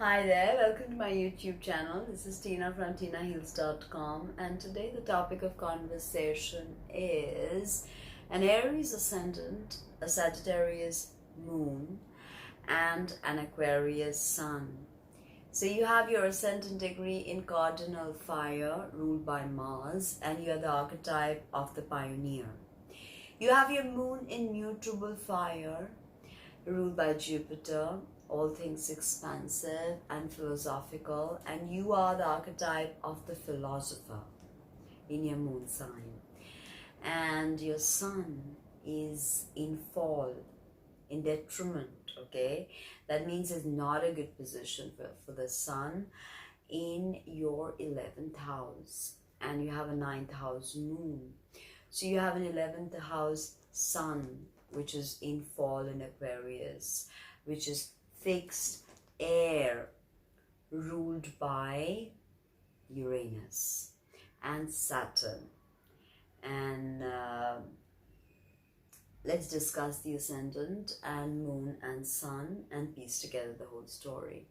Hi there, welcome to my YouTube channel. This is Tina from TinaHeals.com, and today the topic of conversation is an Aries ascendant, a Sagittarius moon, and an Aquarius sun. So you have your ascendant degree in cardinal fire ruled by Mars, and you're the archetype of the pioneer. You have your moon in mutable fire ruled by Jupiter, all things expansive and philosophical, and you are the archetype of the philosopher in your moon sign. And your sun is in fall, in detriment, okay? That means it's not a good position for the sun in your 11th house, and you have a 9th house moon. So you have an 11th house sun, which is in fall in Aquarius, which is fixed air ruled by Uranus and Saturn. And let's discuss the ascendant and moon and sun and piece together the whole story.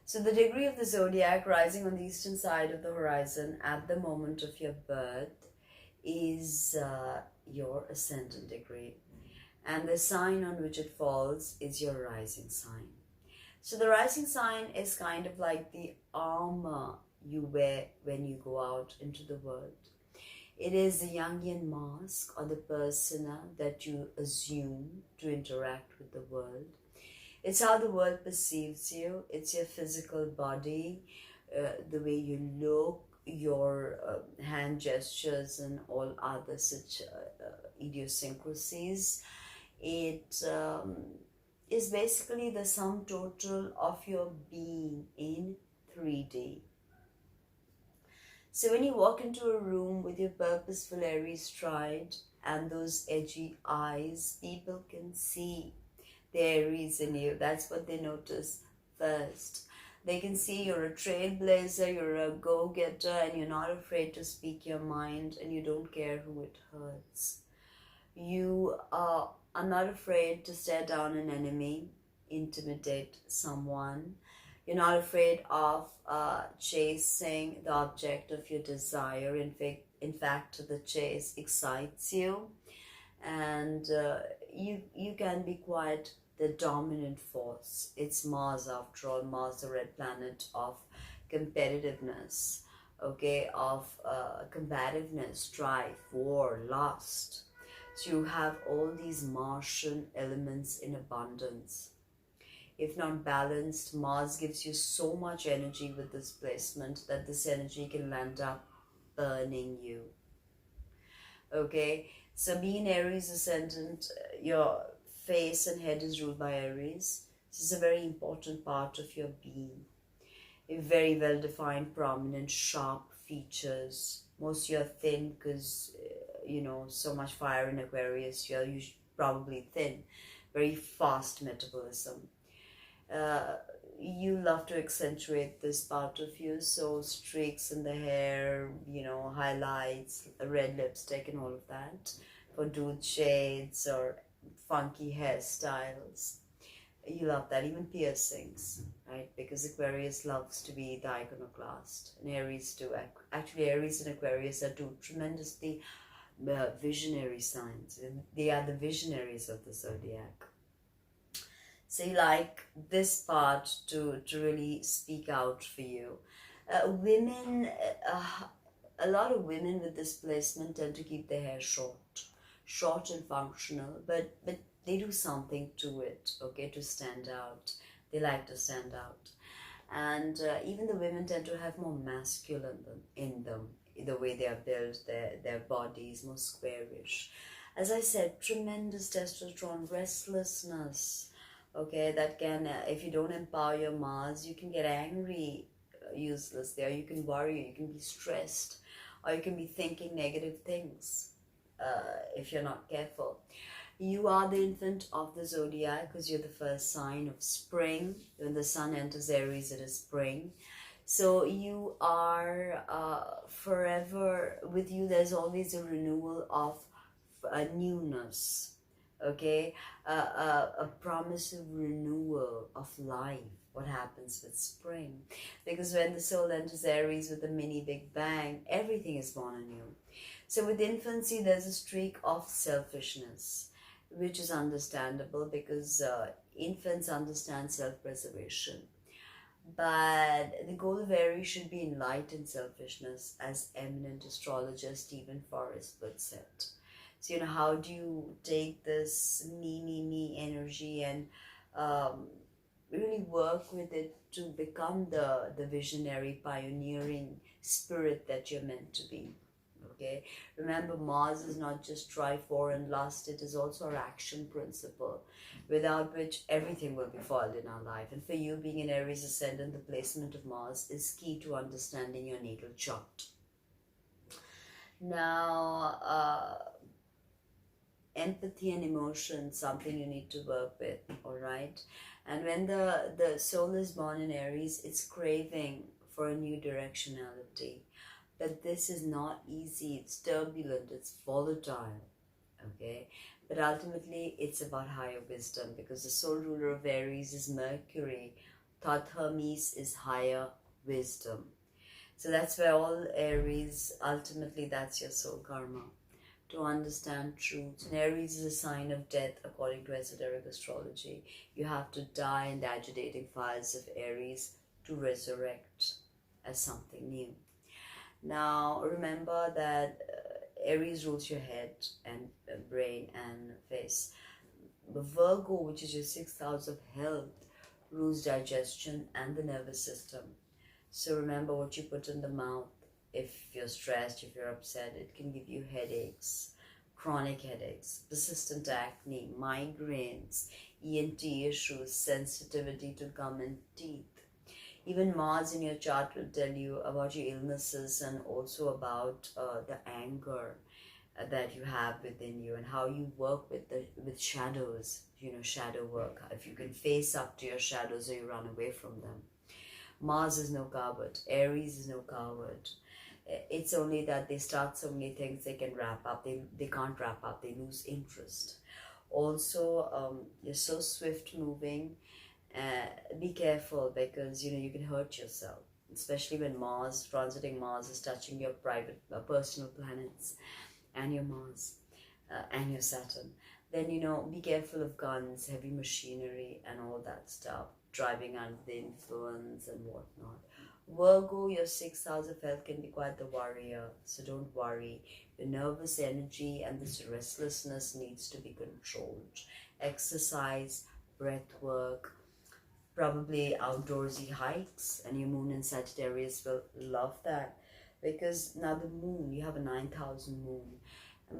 So the degree of the zodiac rising on the eastern side of the horizon at the moment of your birth is your ascendant degree, and the sign on which it falls is your rising sign. So the rising sign is kind of like the armor you wear when you go out into the world. It is the Jungian mask or the persona that you assume to interact with the world. It's how the world perceives you. It's your physical body, the way you look, your hand gestures and all other such idiosyncrasies. It is basically the sum total of your being in 3D. So when you walk into a room with your purposeful Aries stride and those edgy eyes, people can see the Aries in you. That's what they notice first. They can see you're a trailblazer, you're a go-getter, and you're not afraid to speak your mind, and you don't care who it hurts. You are not afraid to stare down an enemy, intimidate someone. You're not afraid of chasing the object of your desire. In fact, the chase excites you, and you can be quite the dominant force. It's Mars, after all. Mars, the red planet of competitiveness, okay, of combativeness, strife, war, lust. So you have all these Martian elements in abundance. If not balanced, Mars gives you so much energy with this placement that this energy can land up burning you. Okay, so being Aries ascendant, your face and head is ruled by Aries. This is a very important part of your being. A very well-defined, prominent, sharp features. Most of you are thin because so much fire in Aquarius. You're probably thin. Very fast metabolism. You love to accentuate this part of you, so streaks in the hair, highlights, red lipstick and all of that, for dude shades or funky hairstyles. You love that. Even piercings, right? Because Aquarius loves to be the iconoclast, and Aries too. Actually, Aries and Aquarius are two tremendously visionary signs. They are the visionaries of the zodiac. So you like this part to really speak out for you. Women, a lot of women with this placement tend to keep their hair short and functional, but they do something to it, okay, to stand out. They like to stand out. And even the women tend to have more masculine in them, the way they are built, their bodies more squarish. As I said, tremendous testosterone, restlessness, okay, that can, if you don't empower your Mars, you can get angry, useless there, you can worry, you can be stressed, or you can be thinking negative things if you're not careful. You are the infant of the zodiac because you're the first sign of spring. When the sun enters Aries, it is spring. So you are forever, with you there's always a renewal of newness, okay, a promise of renewal of life what happens with spring. Because when the soul enters Aries with a mini Big Bang, everything is born anew. So with infancy, there's a streak of selfishness, which is understandable because infants understand self-preservation. But the goal of Aries should be enlightened selfishness, as eminent astrologer Stephen Forrest puts it. So, how do you take this me energy and um, really work with it to become the visionary, pioneering spirit that you're meant to be? Okay, remember, Mars is not just Trifor and lust, it is also our action principle, without which everything will be foiled in our life. And for you, being an Aries ascendant, the placement of Mars is key to understanding your natal chart. Now, empathy and emotion, something you need to work with, all right? And when the soul is born in Aries, it's craving for a new directionality. But this is not easy, it's turbulent, it's volatile, okay? But ultimately, it's about higher wisdom, because the soul ruler of Aries is Mercury. Thoth Hermes is higher wisdom. So that's where all Aries, ultimately, that's your soul karma. To understand truth. And Aries is a sign of death according to esoteric astrology. You have to die in the agitating fires of Aries to resurrect as something new. Now, remember that Aries rules your head and brain and face. The Virgo, which is your 6th house of health, rules digestion and the nervous system. So remember what you put in the mouth. If you're stressed, if you're upset, it can give you headaches, chronic headaches, persistent acne, migraines, ENT issues, sensitivity to gum and teeth. Even Mars in your chart will tell you about your illnesses and also about the anger that you have within you and how you work with shadows, shadow work. If you can face up to your shadows or you run away from them. Mars is no coward. Aries is no coward. It's only that they start so many things they can wrap up. They can't wrap up. They lose interest. Also, you're so swift moving. Be careful, because you can hurt yourself, especially when transiting Mars is touching your private personal planets and your Mars and your Saturn. Then be careful of guns, heavy machinery and all that stuff, driving under the influence and whatnot. Virgo, your 6th house of health, can be quite the warrior, so don't worry. Your nervous energy and this restlessness needs to be controlled. Exercise, breath work, probably outdoorsy hikes, and your moon in Sagittarius will love that, because now the moon, you have a 9,000 moon.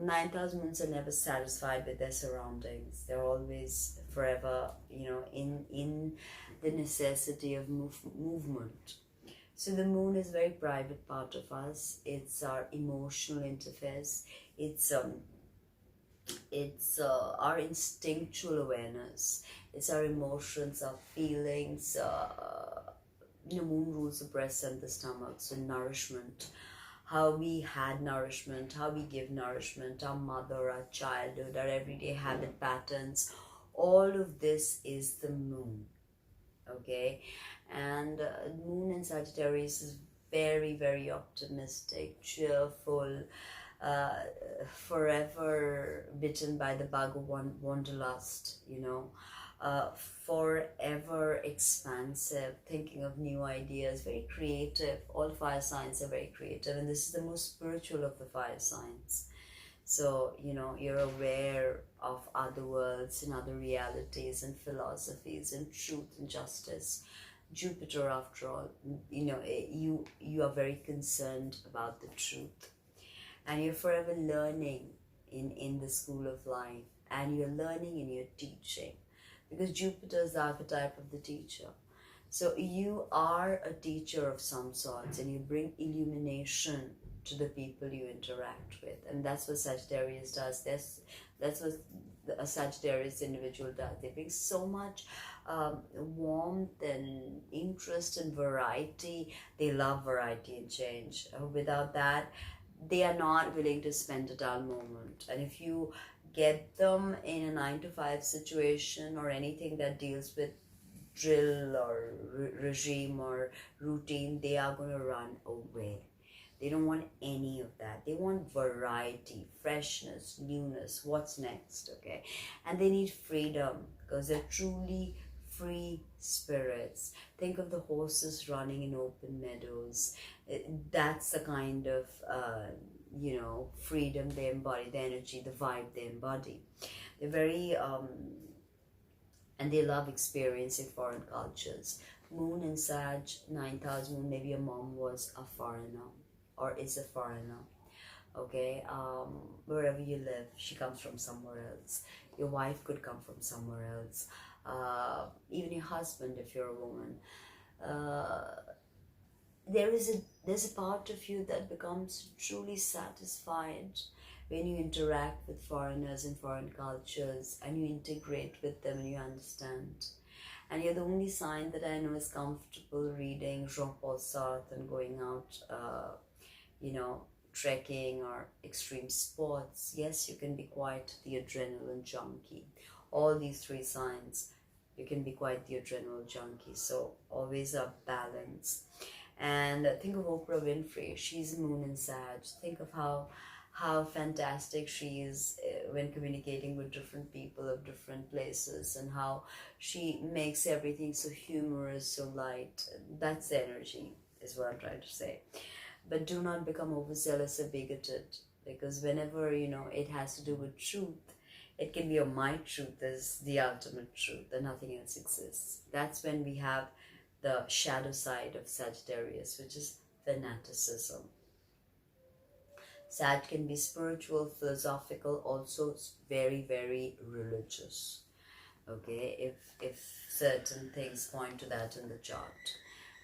9,000 moons are never satisfied with their surroundings. They're always forever, in the necessity of movement. So the moon is a very private part of us. It's our emotional interface. It's our instinctual awareness. It's our emotions, our feelings. Moon rules the breast and the stomach, so nourishment. How we had nourishment, how we give nourishment, our mother, our childhood, our everyday habit patterns. All of this is the moon, okay? And moon in Sagittarius is very, very optimistic, cheerful, forever bitten by the bug of wanderlust, forever expansive, thinking of new ideas, very creative. All fire signs are very creative, and this is the most spiritual of the fire signs. So, you're aware of other worlds and other realities and philosophies and truth and justice. Jupiter, after all, you are very concerned about the truth. And you're forever learning in the school of life. And you're learning and you're teaching. Because Jupiter is the archetype of the teacher. So you are a teacher of some sorts, and you bring illumination to the people you interact with. And that's what Sagittarius does. That's what a Sagittarius individual does. They bring so much warmth and interest and variety. They love variety and change. Without that, they are not willing to spend a dull moment. And if you get them in a 9-to-5 situation or anything that deals with drill or regime or routine, they are going to run away. They don't want any of that. They want variety, freshness, newness, what's next, okay? And they need freedom because they're truly free spirits. Think of the horses running in open meadows. That's the kind of, freedom they embody, the energy, the vibe they embody. They're very, and they love experiencing foreign cultures. Moon in Sag, 9,000 moon, maybe your mom was a foreigner or is a foreigner, okay? Wherever you live, she comes from somewhere else. Your wife could come from somewhere else. Even your husband, if you're a woman. There's a part of you that becomes truly satisfied when you interact with foreigners and foreign cultures and you integrate with them and you understand. And you're the only sign that I know is comfortable reading Jean-Paul Sartre and going out, trekking or extreme sports. Yes, you can be quite the adrenaline junkie. All these three signs, you can be quite the adrenaline junkie. So always a balance. And think of Oprah Winfrey. She's Moon in Sag. Think of how fantastic she is when communicating with different people of different places, and how she makes everything so humorous, so light. That's the energy, is what I'm trying to say. But do not become overzealous or bigoted, because whenever, it has to do with truth, it can be, my truth is the ultimate truth and nothing else exists. That's when we have the shadow side of Sagittarius, which is fanaticism. Sag can be spiritual, philosophical, also very, very religious. Okay, if certain things point to that in the chart,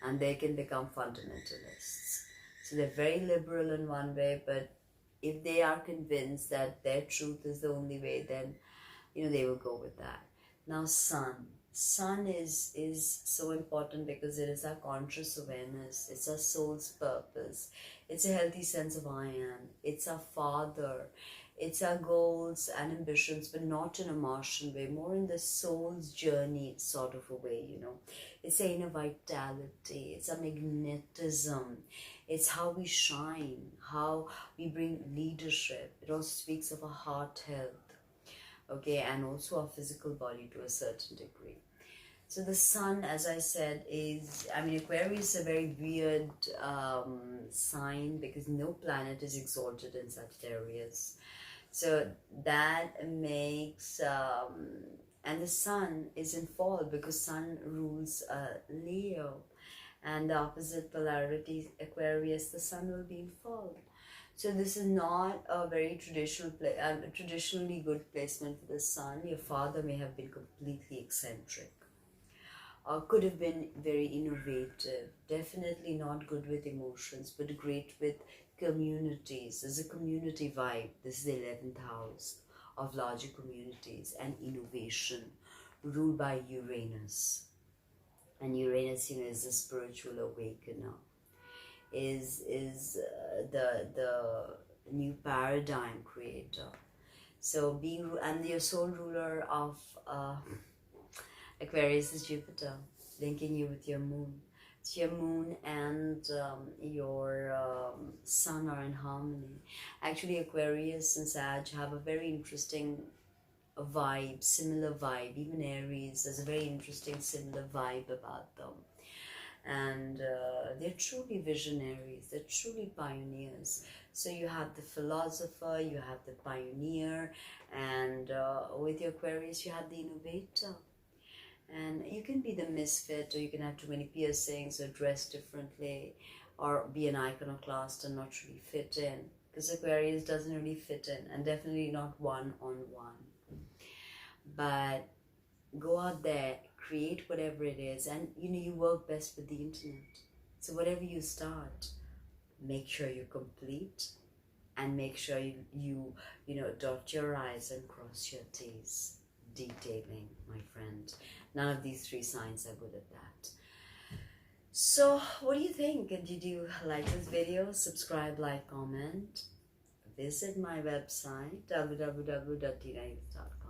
and they can become fundamentalists. So they're very liberal in one way, but if they are convinced that their truth is the only way, then they will go with that. Now, Sun is so important because it is our conscious awareness. It's our soul's purpose. It's a healthy sense of I am. It's our father. It's our goals and ambitions, but not in a Martian way, more in the soul's journey sort of a way, It's a inner vitality. It's a magnetism. It's how we shine, how we bring leadership. It also speaks of our heart health, okay, and also our physical body to a certain degree. So the Sun, as I said, Aquarius is a very weird sign because no planet is exalted in Sagittarius. So that makes, and the Sun is in fall because Sun rules Leo, and the opposite polarity, Aquarius, the Sun will be in fall. So this is not a very traditionally good placement for the Sun. Your father may have been completely eccentric, or could have been very innovative, definitely not good with emotions, but great with communities. There's a community vibe. This is the 11th house of larger communities and innovation, ruled by Uranus. And Uranus, is the spiritual awakener, is the new paradigm creator. So and your soul ruler of Aquarius is Jupiter, linking you with your moon. So your moon and your sun are in harmony. Actually, Aquarius and Sag have a very interesting vibe, similar vibe. Even Aries, there's a very interesting similar vibe about them. And they're truly visionaries, they're truly pioneers. So you have the philosopher, you have the pioneer, and with your Aquarius you have the innovator. And you can be the misfit, or you can have too many piercings, or dress differently, or be an iconoclast and not really fit in, because Aquarius doesn't really fit in, and definitely not one-on-one. But go out there, create whatever it is, and you work best with the internet. So whatever you start, make sure you complete, and make sure you dot your I's and cross your T's. Detailing, my friend. None of these three signs are good at that. So what do you think? And did you like this video? Subscribe, like, comment. Visit my website www.tinaheath.com.